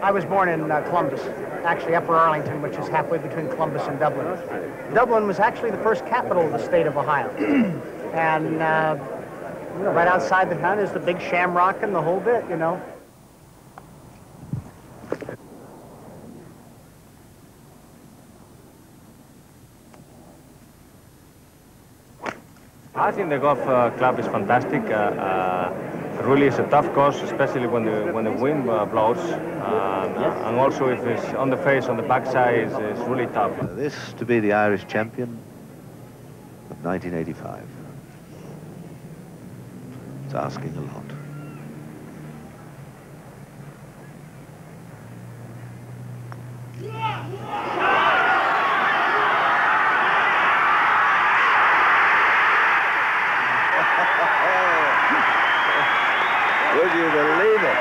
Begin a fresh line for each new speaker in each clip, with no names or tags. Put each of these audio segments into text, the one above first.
I was born in Columbus, actually Upper Arlington, which is halfway between Columbus and Dublin. Dublin was actually the first capital of the state of Ohio. And you know, right outside the town is the big Shamrock and the whole bit, you know.
I think the golf club is fantastic. Really, it's a tough course, especially when the wind blows, and also if it's on the face, on the backside, it's really tough.
This to be the Irish champion of 1985. It's asking a lot. Would you believe it?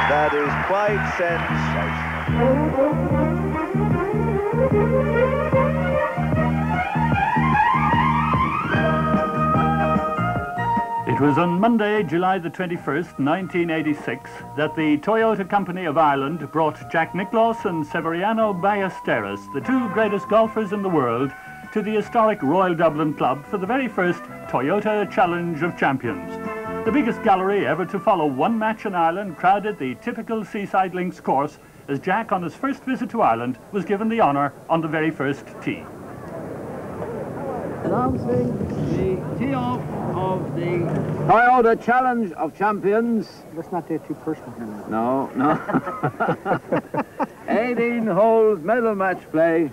That is quite sensational.
It was on Monday, July the 21st, 1986, that the Toyota Company of Ireland brought Jack Nicklaus and Severiano Ballesteros, the two greatest golfers in the world, to the historic Royal Dublin Club for the very first Toyota Challenge of Champions. The biggest gallery ever to follow one match in Ireland crowded the typical Seaside Links course as Jack, on his first visit to Ireland, was given the honour on the very first tee.
Announcing the tee-off of the Toyota Challenge of Champions.
Let's not get too personal here.
No, no. 18 holes medal match play.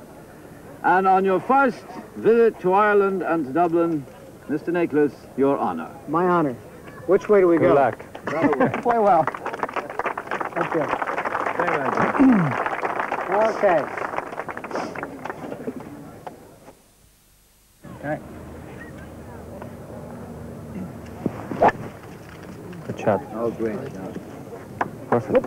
And on your first visit to Ireland and to Dublin, Mr. Nicklaus, your honour.
My honor. Which way do we go?
Good luck.
Play well. Okay. Okay. Okay.
Good shot.
Oh, great.
Perfect.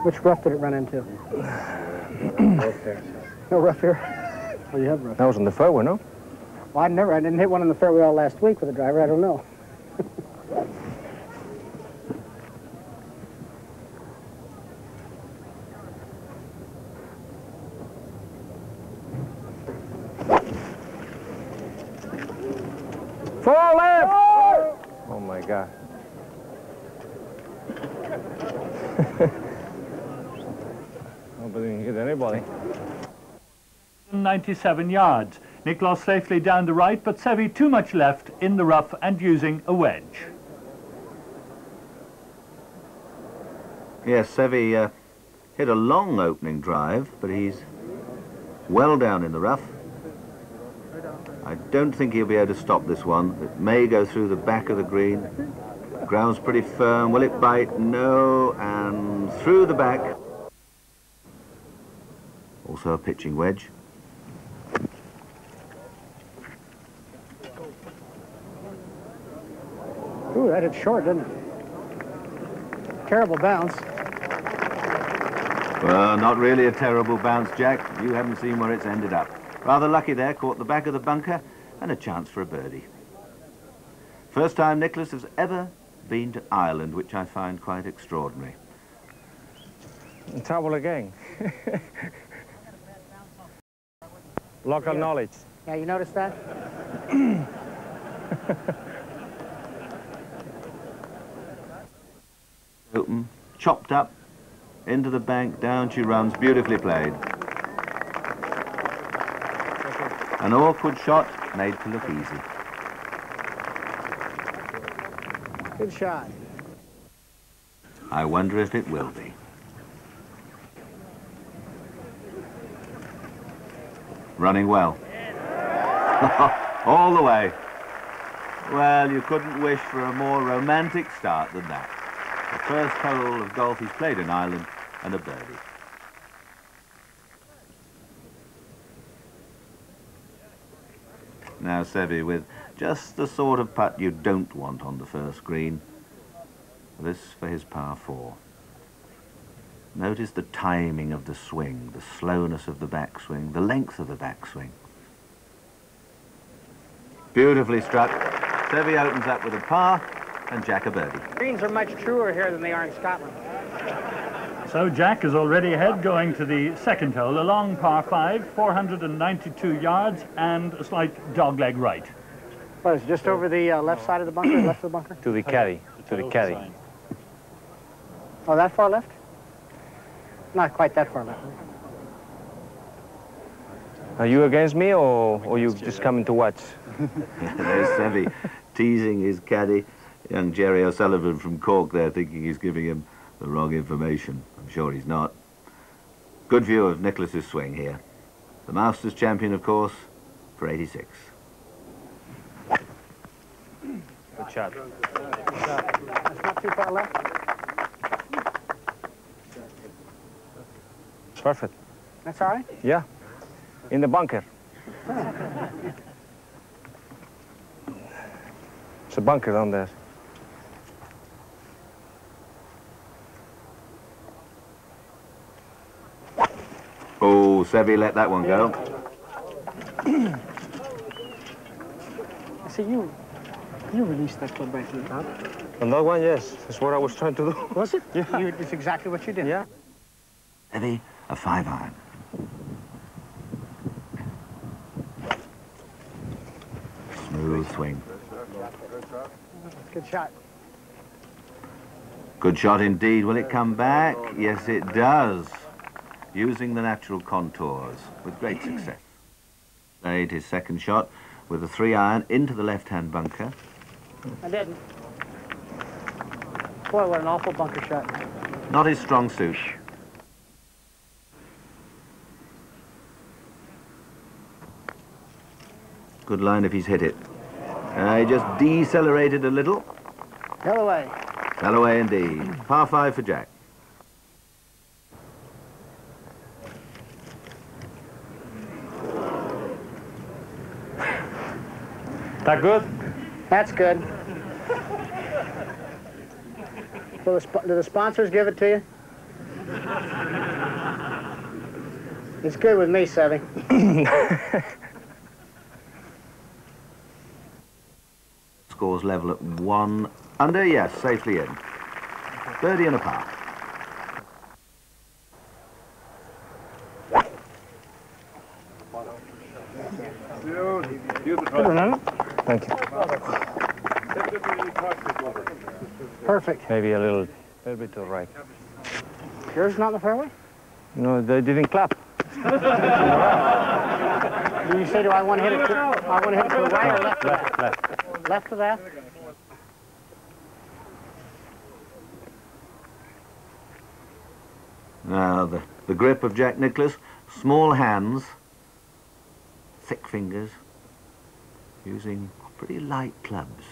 Which rough did it run into? No rough here. Oh, you have rough.
That was on the fairway, no?
Well, I didn't hit one on the fairway all last week with a driver. I don't know.
Four left!
Oh my God. Nobody didn't hit anybody.
97 yards. Nicklaus safely down the right, but Sevi too much left in the rough and using a wedge.
Yes, Sevi hit a long opening drive, but he's well down in the rough. I don't think he'll be able to stop this one. It may go through the back of the green. Ground's pretty firm. Will it bite? No. And through the back. Also a pitching wedge.
Ooh, that hit short, didn't it? Terrible bounce.
Well, not really a terrible bounce, Jack. You haven't seen where it's ended up. Rather lucky there, caught the back of the bunker and a chance for a birdie. First time Nicklaus has ever been to Ireland, which I find quite extraordinary.
In trouble again. Local knowledge.
Yeah, you noticed that?
Open, chopped up, into the bank, down she runs, beautifully played. An awkward shot made to look easy.
Good shot.
I wonder if it will be. Running well. All the way. Well, you couldn't wish for a more romantic start than that. The first hole of golf he's played in Ireland and a birdie. Now Sevi with just the sort of putt you don't want on the first green. This for his par 4. Notice the timing of the swing, the slowness of the backswing, the length of the backswing. Beautifully struck. Seve opens up with a par and Jack a birdie.
Greens are much truer here than they are in Scotland.
So Jack is already ahead going to the second hole, a long par 5, 492 yards and a slight dogleg right.
What, is it just over the left side of the bunker, left of the bunker?
To the caddy, to the caddy.
Oh, that far left? Not quite that far left.
Are you against me or you just coming to watch?
There's Seve teasing his caddy. Young Jerry O'Sullivan from Cork there thinking he's giving him the wrong information. I'm sure he's not. Good view of Nicklaus's swing here. The Masters champion, of course, for 86.
Good shot.
That's not too far left.
Perfect.
That's all right?
Yeah. In the bunker. It's a bunker down there.
Oh, Seve let that one go.
See, you released that club right through the top.
On that one, yes. That's what I was trying to do.
Was it?
Yeah.
It's exactly what you did.
Yeah.
Seve, a 5-iron. Smooth swing.
Good shot.
Good shot indeed. Will it come back? Yes, it does. Using the natural contours with great success. Made his second shot with a 3-iron into the left-hand bunker.
I didn't. Boy, what an awful bunker shot.
Not his strong suit. Good line if he's hit it. He just decelerated a little.
Hell away.
Fell away indeed. Par 5 for Jack.
That good?
That's good. Do the sponsors give it to you? It's good with me, Seve.
Scores level at 1 under. Yes, safely in. Birdie and a par.
Thank you.
Perfect.
Maybe a little bit to the right.
Yours not in the fairway?
No, they didn't clap.
Do you say, do I want to hit it to, the right or left?
Left, left.
Left of that?
Now, the grip of Jack Nicklaus. Small hands. Thick fingers. Using pretty light clubs.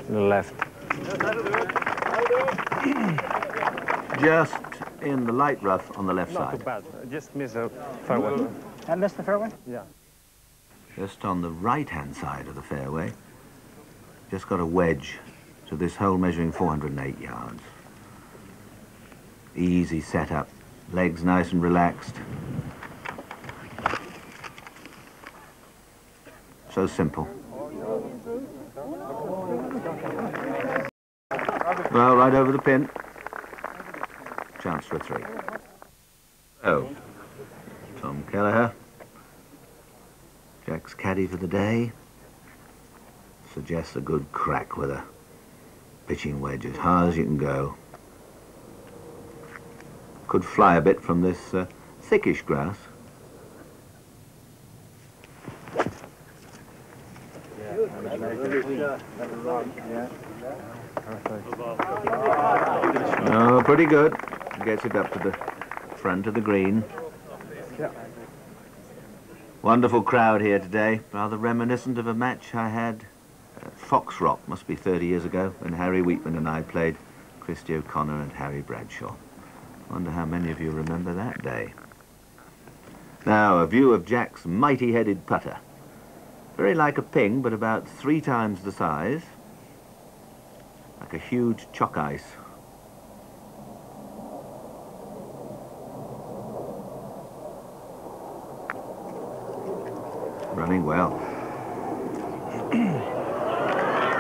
Left.
Just in the light rough on the left
Not
side.
too bad. Just miss a fairway.
That missed the fairway?
Yeah.
Just on the right-hand side of the fairway. Just got a wedge to this hole measuring 408 yards. Easy setup. Legs nice and relaxed. So simple. Well, right over the pin. Chance for a 3. Oh, Tom Kelleher. Jack's caddy for the day. Suggests a good crack with a pitching wedge as high as you can go. Could fly a bit from this thickish grass. Oh, pretty good. Gets it up to the front of the green. Wonderful crowd here today. Rather reminiscent of a match I had at Fox Rock, must be 30 years ago, when Harry Wheatman and I played Christy O'Connor and Harry Bradshaw. Wonder how many of you remember that day. Now, a view of Jack's mighty-headed putter. Very like a ping, but about 3 times the size. Like a huge chalk ice. Running well.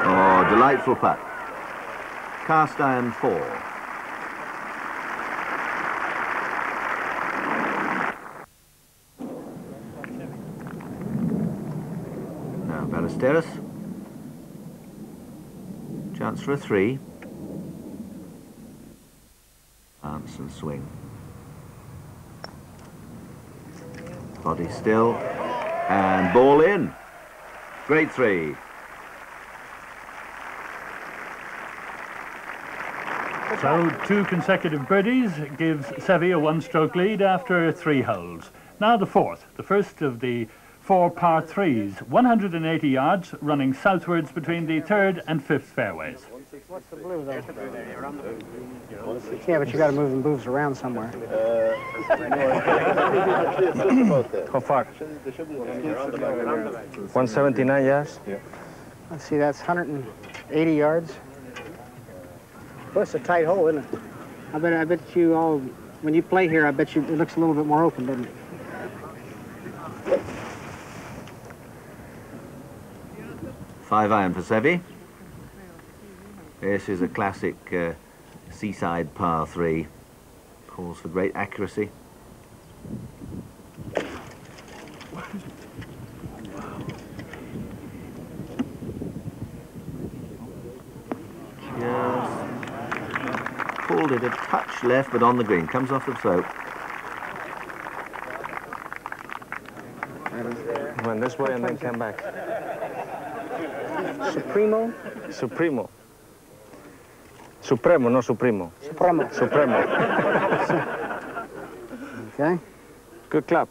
Oh, delightful putt. Cast iron 4. Now Ballesteros. Chance for a 3. Lance and swing. Body still. And ball in. Great 3.
So 2 consecutive birdies gives Sevi a 1-stroke lead after 3 holes. Now the 4th, the first of the 4 par 3s, 180 yards running southwards between the 3rd and 5th fairways.
What's the blue though? Yeah, but you got to move the moves around somewhere.
How far? 179 yards.
Let's see, that's 180 yards. Well, it's a tight hole, isn't it? I bet you all, when you play here, I bet you it looks a little bit more open, doesn't it?
Five iron for Sevi. This is a classic seaside par 3. Calls for great accuracy. Just pulled it a touch left, but on the green. Comes off the slope.
Went this way and then came back.
Supremo?
Supremo. Supremo, no Supremo.
Supremo.
Supremo.
Okay.
Good clap.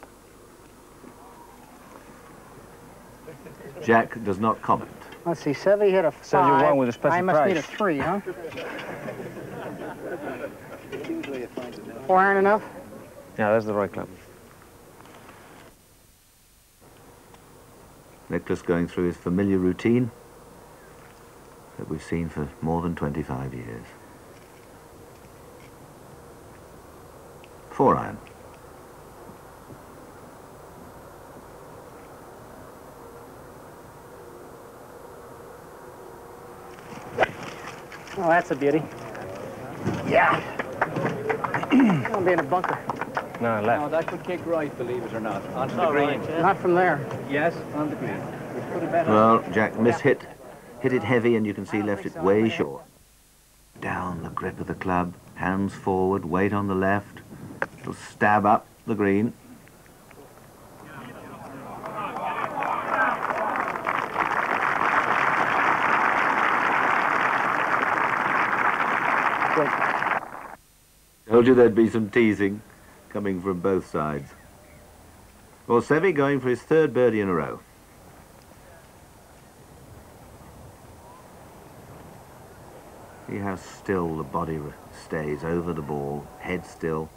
Jack does not comment.
Let's see, Sevi hit a 5.
So you won with a special
I must
prize.
need a 3, huh? 4 iron enough?
Yeah, that's the right clap.
Nicklaus going through his familiar routine that we've seen for more than 25 years. 4 iron.
Oh, that's a beauty. Yeah. I'll be in a bunker.
No, left.
No, that could kick right, believe it or not. Onto the green.
Not from there.
Yes, on the green. Put it better.
Well, Jack hit it heavy, and you can see left it way short. Down the grip of the club, hands forward, weight on the left. It'll stab up the green. Told you there'd be some teasing coming from both sides. Well, Sevi going for his 3rd birdie in a row. See how still the body stays over the ball, head still.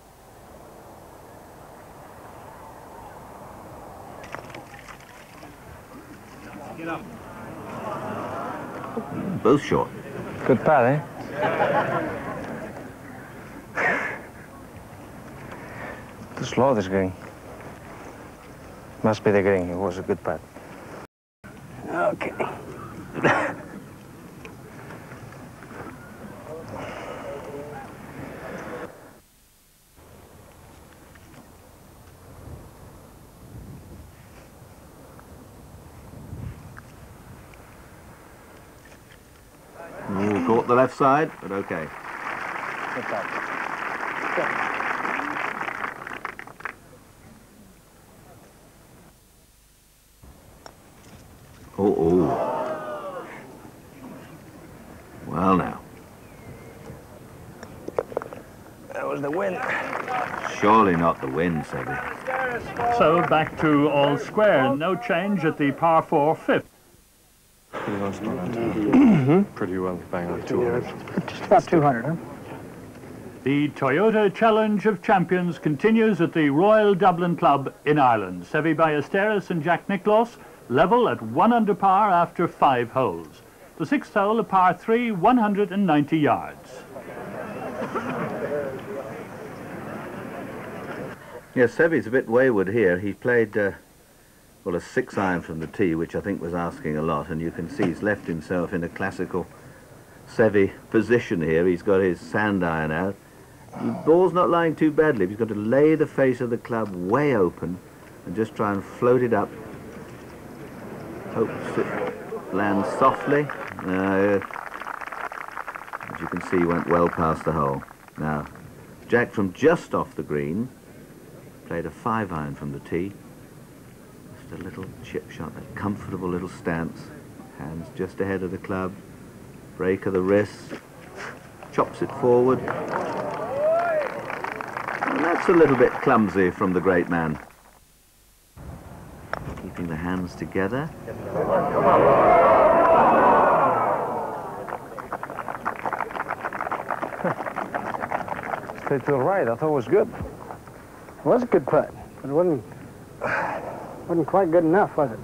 Both short.
Good pad, eh? Too slow, this green. Must be the green. It was a good pad.
Okay.
Ooh, caught the left side, but okay.
Good pad.
Oh. Well now.
That was the win.
Surely not the win, Sevi.
So back to all square. No change at the par 4 5th.
Pretty well Pretty well bang on 200.
Just about 200, huh?
The Toyota Challenge of Champions continues at the Royal Dublin Club in Ireland. Sevi Ballesteros and Jack Nicklaus level at 1 under par after 5 holes. The 6th hole, a par 3, 190 yards.
Yes, Sevi's a bit wayward here. He played Well, a 6-iron from the tee, which I think was asking a lot, and you can see he's left himself in a classical Seve position here. He's got his sand iron out. The ball's not lying too badly. He's got to lay the face of the club way open and just try and float it up. Hopes it lands softly. As you can see, went well past the hole. Now, Jack from just off the green played a 5-iron from the tee. Just a little chip shot, a comfortable little stance. Hands just ahead of the club. Break of the wrist. Chops it forward. And that's a little bit clumsy from the great man. Keeping the hands together.
Straight to the right, I thought it was good.
It was a good putt, but it wasn't quite good enough, was it?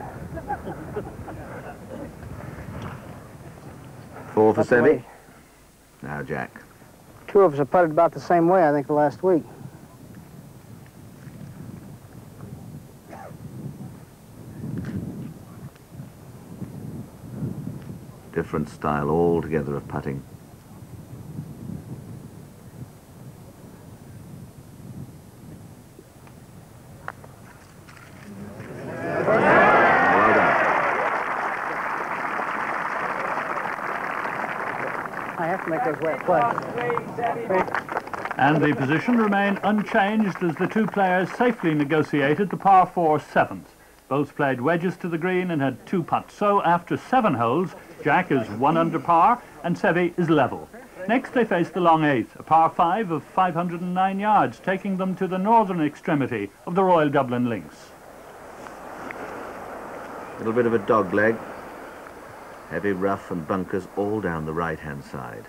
4 for Seve. Now Jack.
Two of us have putted about the same way, I think, the last week.
Different style altogether of putting.
I have to make those wet play.
And the position remained unchanged as the two players safely negotiated the par 4 7th. Both played wedges to the green and had 2 putts. So after 7 holes, Jack is 1 under par and Seve is level. Next they face the long 8th, a par 5 of 509 yards, taking them to the northern extremity of the Royal Dublin Links.
A little bit of a dog leg. Heavy rough and bunkers all down the right-hand side.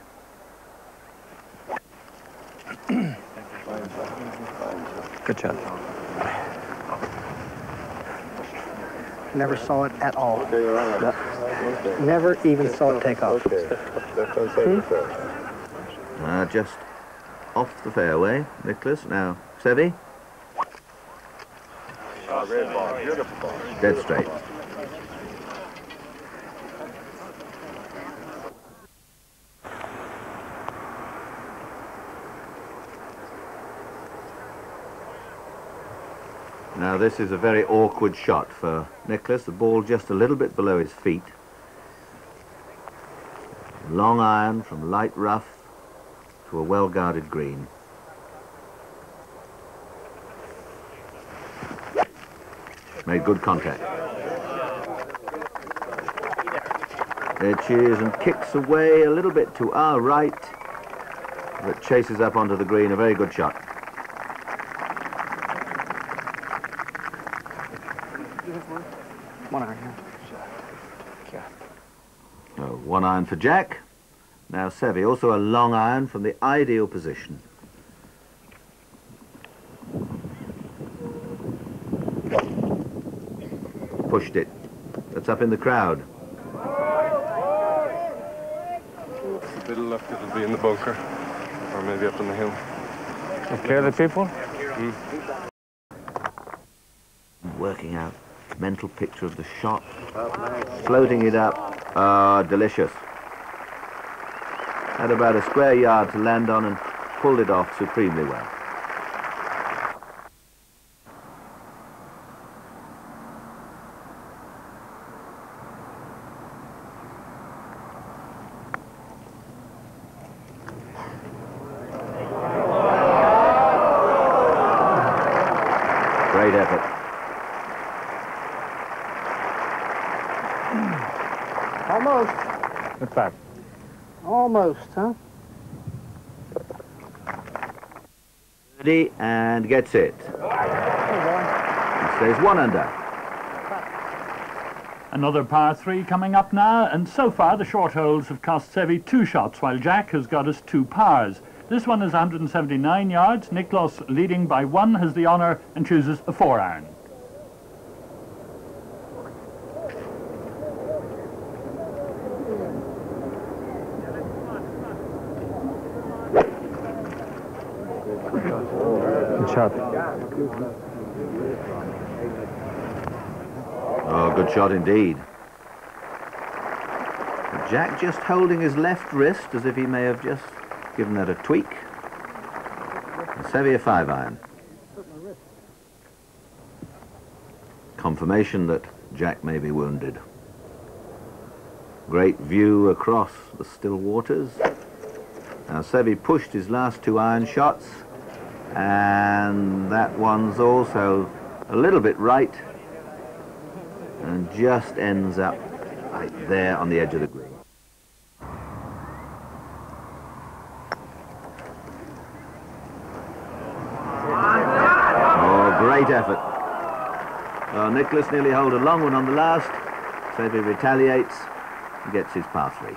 Good shot.
Never saw it at all. Never even saw it take off.
Just off the fairway, Nicklaus. Now, Seve. Dead straight. Now this is a very awkward shot for Nicklaus. The ball just a little bit below his feet. Long iron from light rough to a well-guarded green. Made good contact. Edges and kicks away a little bit to our right, but chases up onto the green. A very good shot.
One iron.
So 1 iron for Jack. Now Seve, also a long iron from the ideal position. Pushed it. That's up in the crowd.
A bit of luck, it'll be in the bunker, or maybe up on the hill.
Okay, the people?
Working out mental picture of the shot. Floating it up. Delicious. Had about a square yard to land on and pulled it off supremely well. Great effort.
Almost.
Good putt.
Almost, huh?
And gets it. He stays 1 under.
Another par 3 coming up now, and so far the short holes have cost Seve 2 shots, while Jack has got us 2 pars. This one is 179 yards. Nicklaus, leading by 1, has the honour and chooses a 4 iron.
Good shot.
Oh, good shot indeed. Jack just holding his left wrist as if he may have just given that a tweak. And Seve a 5-iron. Confirmation that Jack may be wounded. Great view across the still waters. Now Seve pushed his last 2 iron shots, and that one's also a little bit right and just ends up right there on the edge of the green. Oh, great effort. Well, Nicklaus nearly held a long one on the last. Seve retaliates and gets his par 3.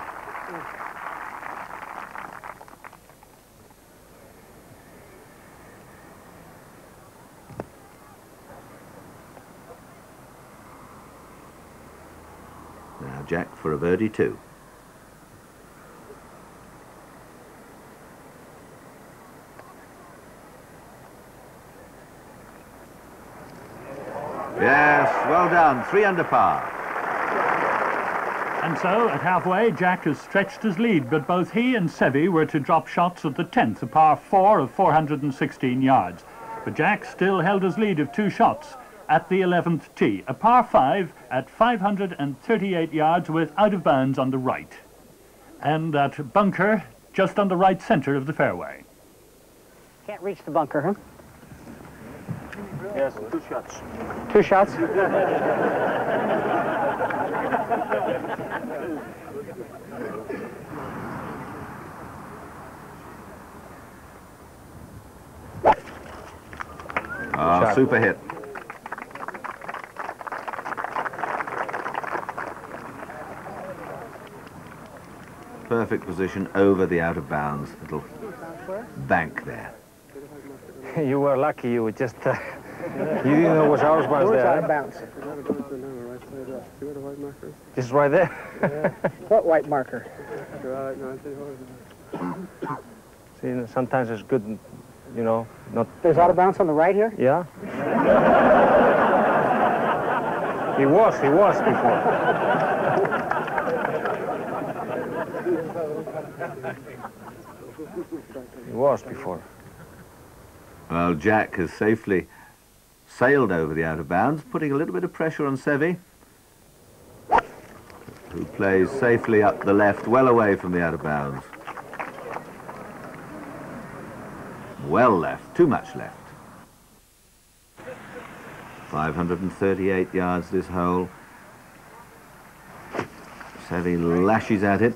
Now Jack for a birdie too. Yes, well done, 3 under par.
And so, at halfway, Jack has stretched his lead, but both he and Seve were to drop shots at the 10th, a par 4 of 416 yards. But Jack still held his lead of 2 shots at the 11th tee, a par 5 at 538 yards with out of bounds on the right. And that bunker just on the right centre of the fairway.
Can't reach the bunker, huh?
Yes, 2 shots.
2 shots?
Ah, super hit. Perfect position over the out of bounds little bank there.
You were lucky. You just you didn't know it was ours was
Where's
there.
out of bounds?
Just right there.
What white marker?
See, sometimes it's good, you know, not.
There's out of bounds on the right here?
Yeah. He was before. He was before.
Well, Jack has safely sailed over the out of bounds, putting a little bit of pressure on Seve, who plays safely up the left, well away from the out of bounds. Well left, too much left. 538 yards this hole. Seve lashes at it.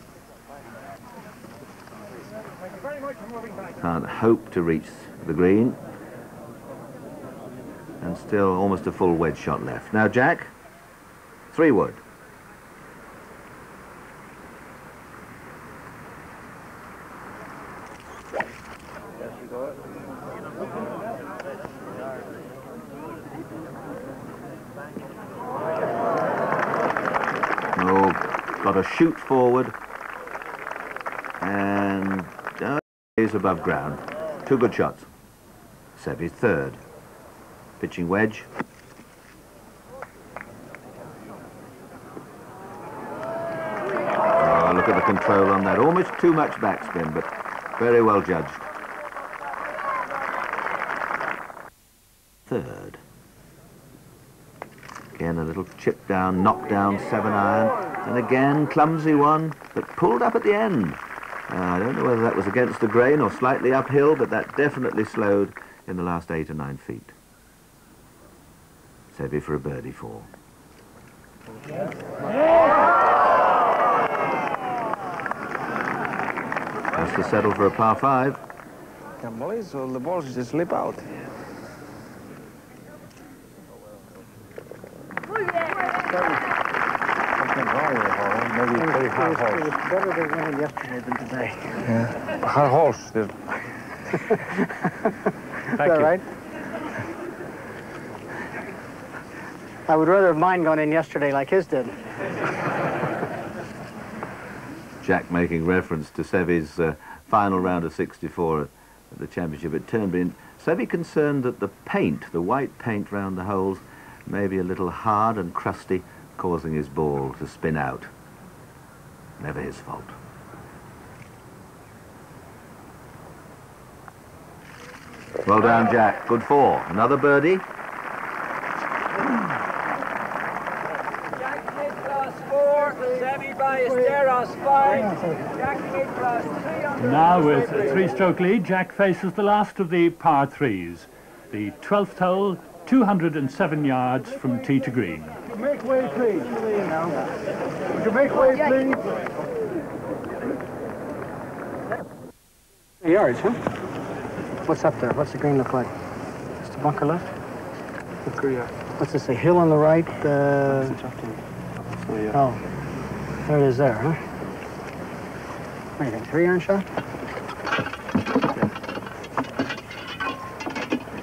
Can't hope to reach the green. And still almost a full wedge shot left. Now Jack, 3 wood. Oh, got a shoot forward and is above ground. 2 good shots. Seve's 3rd. Pitching wedge. Oh, look at the control on that. Almost too much backspin, but very well judged. 3rd. Again, a little chip down, knock down 7-iron. And again, clumsy one, but pulled up at the end. I don't know whether that was against the grain or slightly uphill, but that definitely slowed in the last 8 or 9 feet. Seve for a birdie 4. Has to settle for a par 5.
Can't believe so the balls just slip out. Something wrong with the hole. Maybe very hard holes.
It was better to win yesterday than today.
Yeah. Hard holes.
Is that right? I would rather have mine gone in yesterday like his did.
Jack making reference to Seve's final round of 64 at the championship at Turnberry. Seve concerned that the paint, the white paint round the holes, maybe a little hard and crusty, causing his ball to spin out. Never his fault. Well done, Jack. Good 4. Another birdie.
Jack Nicklaus 4, Sevi Ballesteros 5, Jack Nicklaus 3 on the...
Now with a 3-stroke lead, Jack faces the last of the par 3s. The 12th hole, 207 yards from tee to green.
Make way, please. Would you make way, please?
3 yards, huh? What's up there? What's the green look like? Just a bunker left?
Bunker, yeah.
What's this, a hill on the right?
Oh, yeah.
Oh, there it is there, huh? What do you think, 3-iron shot?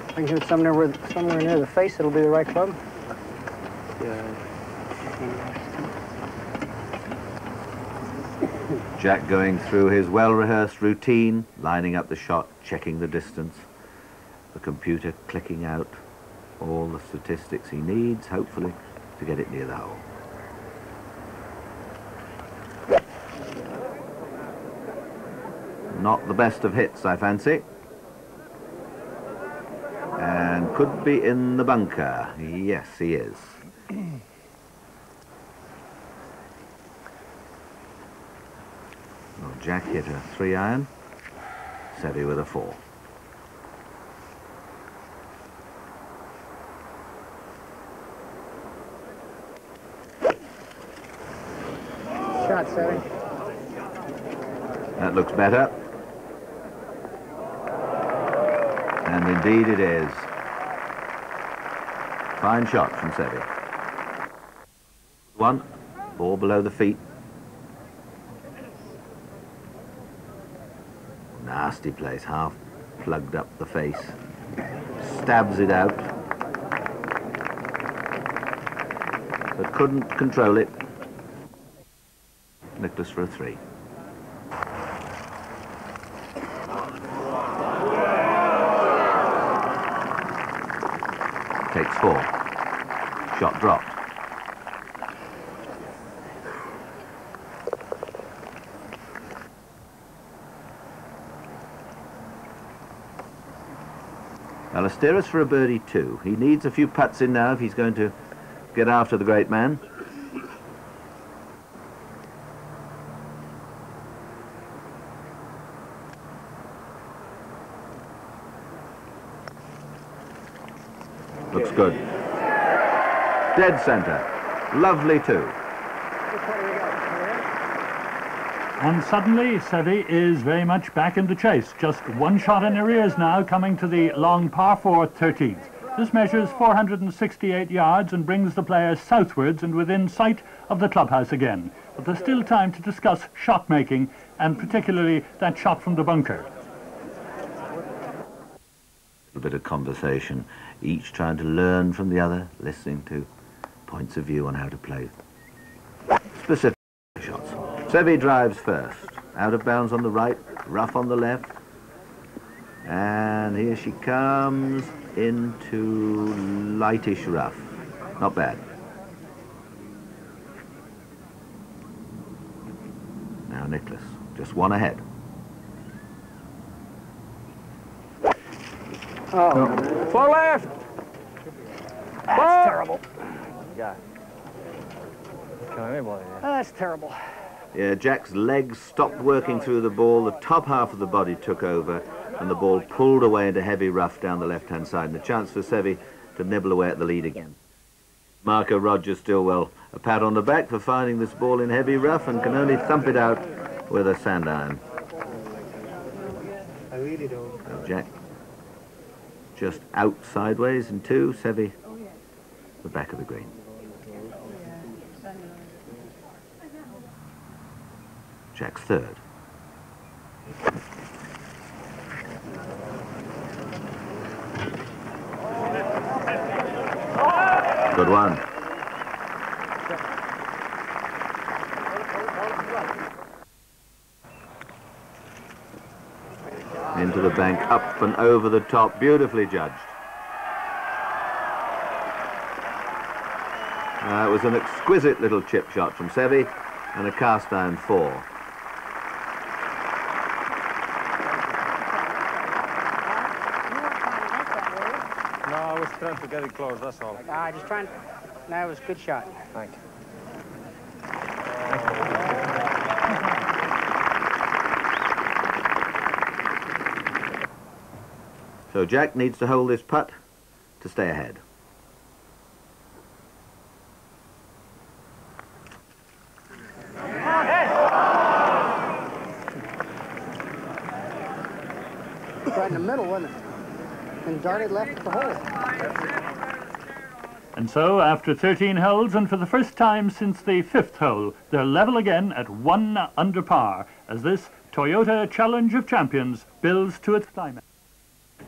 I can hit it somewhere near the face, it'll be the right club?
Yeah.
Jack going through his well-rehearsed routine, lining up the shot, checking the distance, the computer clicking out all the statistics he needs, hopefully, to get it near the hole. Not the best of hits, I fancy. And could be in the bunker. Yes, he is. Well, Jack hit a 3-iron, Sevi with a 4.
Shot, Sevi.
That looks better. And indeed it is. Fine shot from Sevi. 1, ball below the feet. Nasty place, half plugged up the face. Stabs it out. But couldn't control it. Nicklaus for a 3. Takes 4. Shot dropped. Ballesteros for a birdie 2. He needs a few putts in now if he's going to get after the great man. Looks good. Dead centre. Lovely 2.
And suddenly, Sevi is very much back in the chase. Just 1 shot in arrears now, coming to the long par 4 13th. This measures 468 yards and brings the players southwards and within sight of the clubhouse again. But there's still time to discuss shot making, and particularly that shot from the bunker.
A bit of conversation, each trying to learn from the other, listening to points of view on how to play specific shots. Sevi drives first, out of bounds on the right, rough on the left, and here she comes into lightish rough. Not bad. Now Nicklaus, just 1 ahead.
Oh,
For left!
that's terrible.
Yeah.
That's terrible.
Yeah, Jack's legs stopped working through the ball, the top half of the body took over, and the ball pulled away into heavy rough down the left-hand side, and a chance for Sevi to nibble away at the lead again. Marco Roger Stillwell, a pat on the back for finding this ball in heavy rough and can only thump it out with a sand iron. Now Jack just out sideways in 2, Sevi the back of the green. Jack's 3rd. Good one. Into the bank, up and over the top, beautifully judged. It was an exquisite little chip shot from Sevi and a cast iron 4.
No, I was trying to get it close, that's all.
Just trying. That was a good shot.
Thank you.
So Jack needs to hold this putt to stay ahead.
Right in the middle, wasn't it? And darted left the hole.
And so, after 13 holes, and for the first time since the 5th hole, they're level again at 1 under par, as this Toyota Challenge of Champions builds to its climax.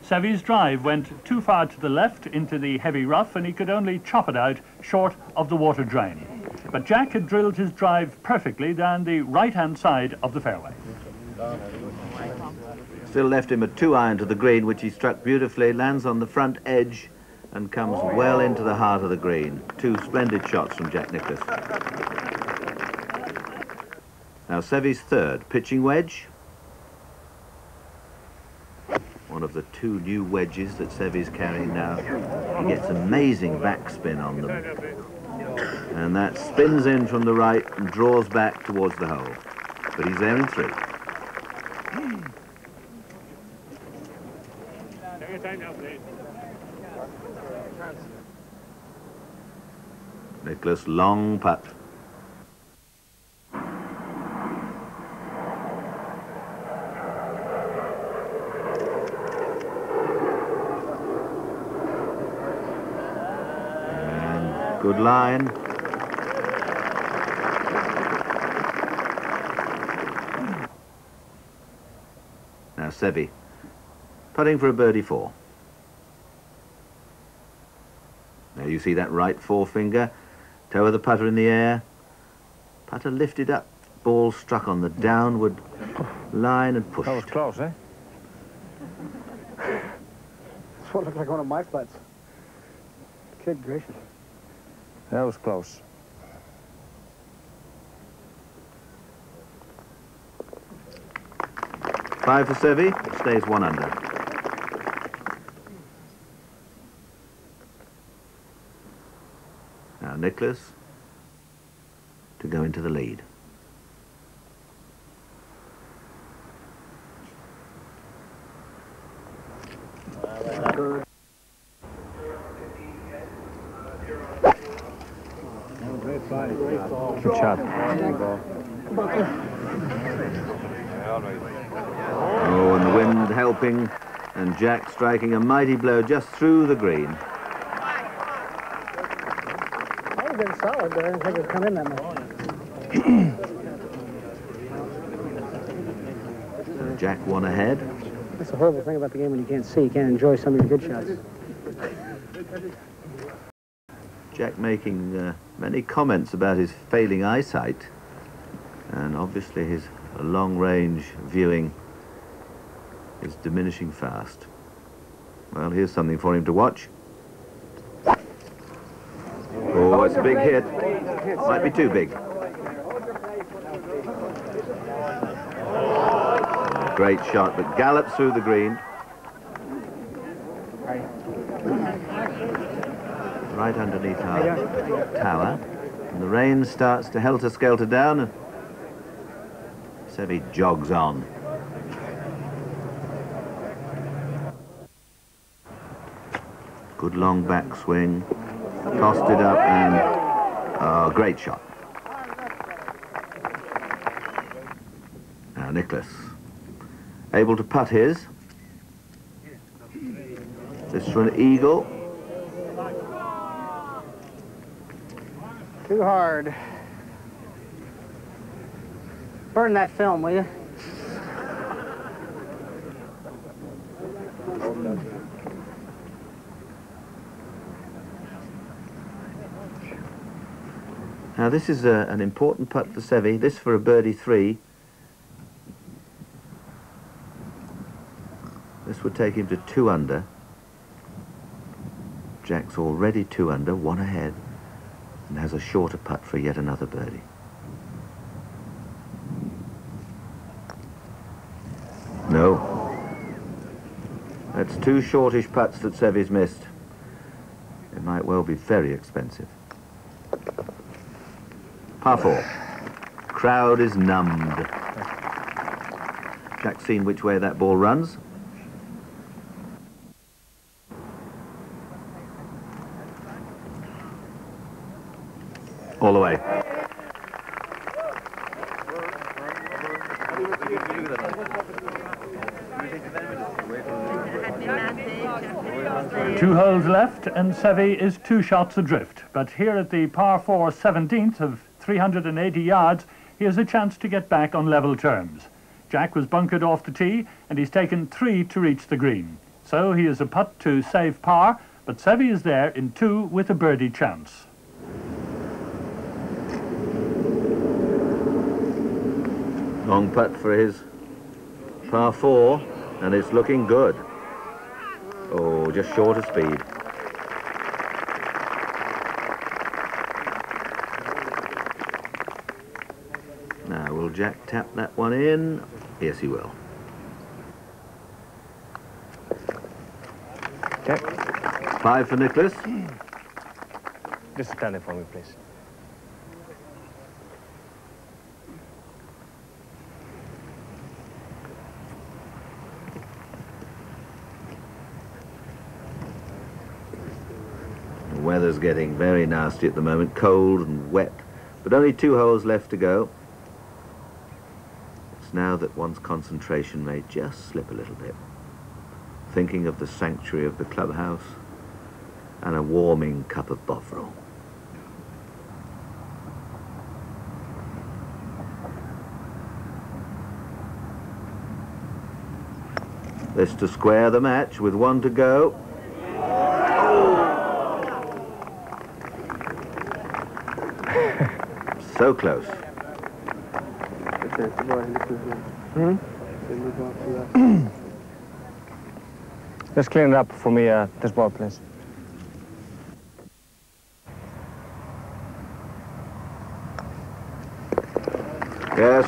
Sevi's drive went too far to the left into the heavy rough, and he could only chop it out short of the water drain. But Jack had drilled his drive perfectly down the right-hand side of the fairway.
Still left him a 2-iron to the green, which he struck beautifully, lands on the front edge and comes well into the heart of the green. 2 splendid shots from Jack Nicklaus. Now Sevi's 3rd, pitching wedge. One of the 2 new wedges that Sevi's carrying now. He gets amazing backspin on them. And that spins in from the right and draws back towards the hole. But he's there in 3. Nicklaus, long putt. And good line. Now Sevi, putting for a birdie 4. Now you see that right forefinger, toe of the putter in the air, putter lifted up, ball struck on the downward line and pushed.
That was close, eh?
That's what looked like one of my putts. Good gracious.
That was close.
Five for Sevi, stays 1 under. Now Nicklaus to go into the lead.
Good shot.
Oh, and the wind helping, and Jack striking a mighty blow just through the green.
That would have been solid, but I didn't think it would come in that much.
Jack 1 ahead.
That's the horrible thing about the game when you can't see. You can't enjoy some of your good shots.
Jack making many comments about his failing eyesight, and obviously his long-range viewing is diminishing fast. Well, here's something for him to watch. Oh, it's a big hit. Might be too big. Great shot, but gallops through the green. Right underneath our tower. And the rain starts to helter-skelter down, and Sevi jogs on. Good long backswing. Tossed it up and... Oh, great shot. Now Nicklaus. Able to putt his. This for an eagle.
Too hard. Burn that film, will you?
Now this is an important putt for Sevi. This for a birdie 3. This would take him to 2 under. Jack's already 2 under, 1 ahead. and has a shorter putt for yet another birdie. No. That's two shortish putts that Seve's missed. It might well be very expensive. Par 4. Crowd is numbed. Jack's seen which way that ball runs. All the way.
Two holes left and Seve is 2 shots adrift. But here at the par 4 17th of 380 yards, he has a chance to get back on level terms. Jack was bunkered off the tee and he's taken 3 to reach the green. So he is a putt to save par, but Seve is there in 2 with a birdie chance.
Long putt for his par 4, and it's looking good. Oh, just short of speed. Now, will Jack tap that one in? Yes, he will.
Okay.
5 for Nicklaus.
Just stand it for me, please.
The weather's getting very nasty at the moment, cold and wet, but only 2 holes left to go. It's now that one's concentration may just slip a little bit, thinking of the sanctuary of the clubhouse and a warming cup of Bovril. This to square the match with 1 to go. So close.
Just clean it up for me, this ball, please.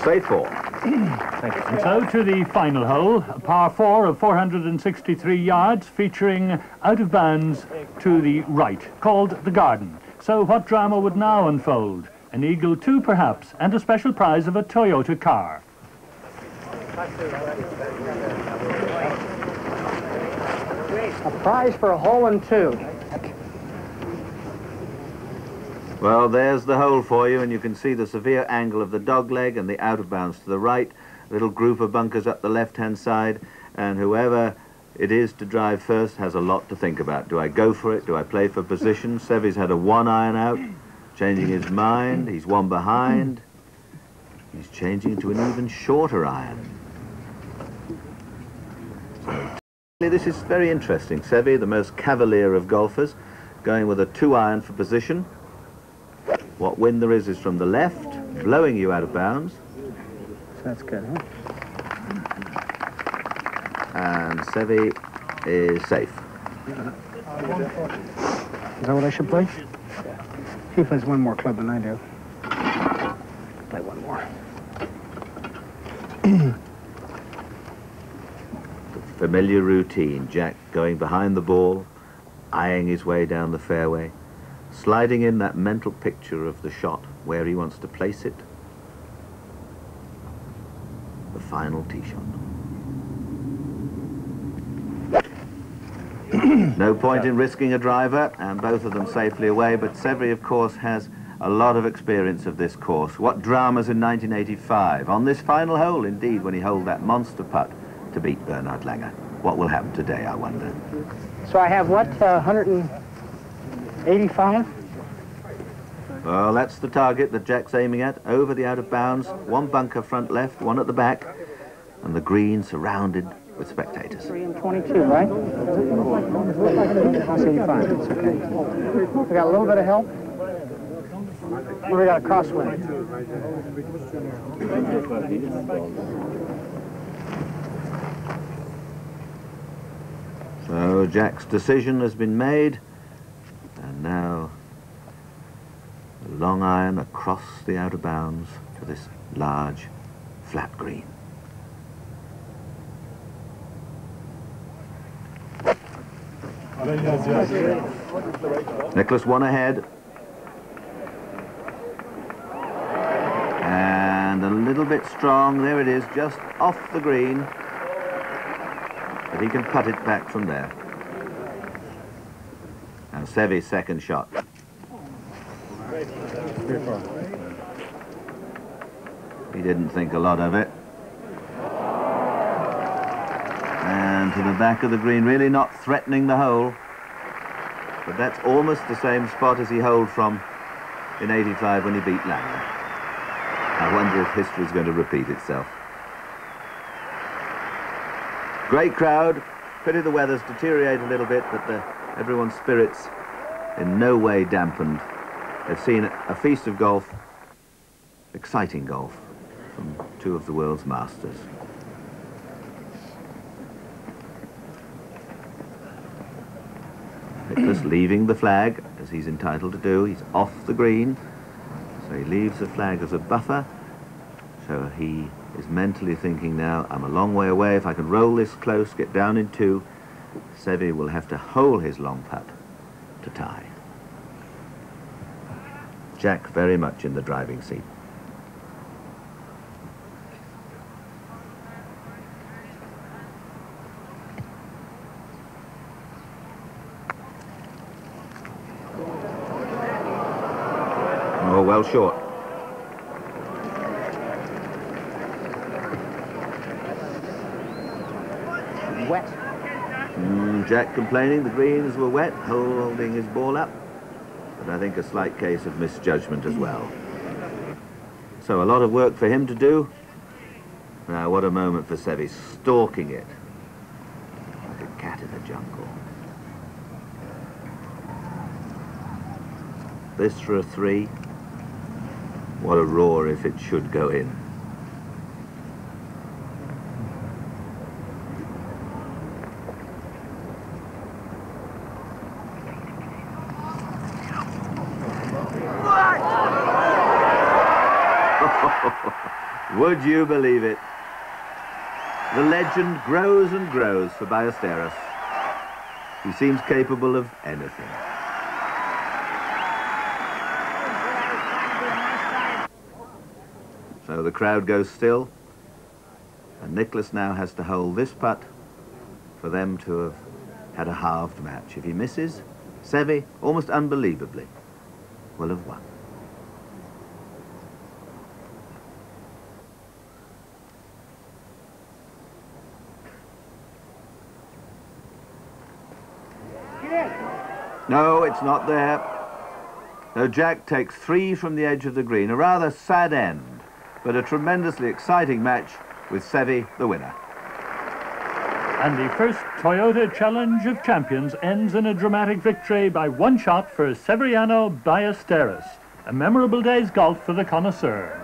Straight 4.
Thank you. And so to the final hole, a par 4 of 463 yards, featuring out of bounds to the right, called the Garden. So what drama would now unfold? An Eagle 2 perhaps, and a special prize of a Toyota car.
A prize for a hole in 2.
Well, there's the hole for you, and you can see the severe angle of the dog leg and the out of bounds to the right, a little group of bunkers up the left-hand side, and whoever it is to drive first has a lot to think about. Do I go for it? Do I play for position? Seve's had a 1 iron out, changing his mind. He's 1 behind. He's changing to an even shorter iron. So, this is very interesting. Seve, the most cavalier of golfers, going with a 2 iron for position. What wind there is from the left, blowing you out of bounds.
That's good, huh?
And Seve is safe.
Is that what I should play? He plays 1 more club than I do. Play 1 more.
The familiar routine, Jack going behind the ball, eyeing his way down the fairway, sliding in that mental picture of the shot, where he wants to place it. The final tee shot. No point in risking a driver, and both of them safely away, but Seve, of course, has a lot of experience of this course. What dramas in 1985. On this final hole, indeed, when he holed that monster putt to beat Bernhard Langer. What will happen today, I wonder?
So I have what, 185?
Well, that's the target that Jack's aiming at, over the out of bounds, 1 bunker front left, 1 at the back, and the green surrounded with spectators.
3 and 22, right? 185, it's okay. We got a little bit of help. We got a crosswind.
So Jack's decision has been made, and now long iron across the outer bounds to this large, flat green. Nicklaus one ahead. And a little bit strong. There it is, just off the green. But he can putt it back from there. And Seve's second shot. He didn't think a lot of it. And to the back of the green, really not threatening the hole. But that's almost the same spot as he holed from in '85 when he beat Langer. I wonder if history's going to repeat itself. Great crowd. Pity the weather's deteriorate a little bit, but everyone's spirits in no way dampened. They've seen a feast of golf, exciting golf, from two of the world's masters. Nicklaus leaving the flag, as he's entitled to do. He's off the green, so he leaves the flag as a buffer. So he is mentally thinking now, I'm a long way away. If I can roll this close, get down in two, Seve will have to hole his long putt to tie. Jack very much in the driving seat. Oh, well short.
Wet.
Jack complaining the greens were wet, holding his ball up. But I think a slight case of misjudgment as well. So a lot of work for him to do. Now what a moment for Seve, stalking it like a cat in the jungle. This for a three. What a roar if it should go in. Would you believe it? The legend grows and grows for Ballesteros. He seems capable of anything. So the crowd goes still, and Nicklaus now has to hold this putt for them to have had a halved match. If he misses, Seve, almost unbelievably, will have won. No, it's not there. No, Jack takes three from the edge of the green. A rather sad end, but a tremendously exciting match with Seve the winner.
And the first Toyota Challenge of Champions ends in a dramatic victory by one shot for Severiano Ballesteros. A memorable day's golf for the connoisseur.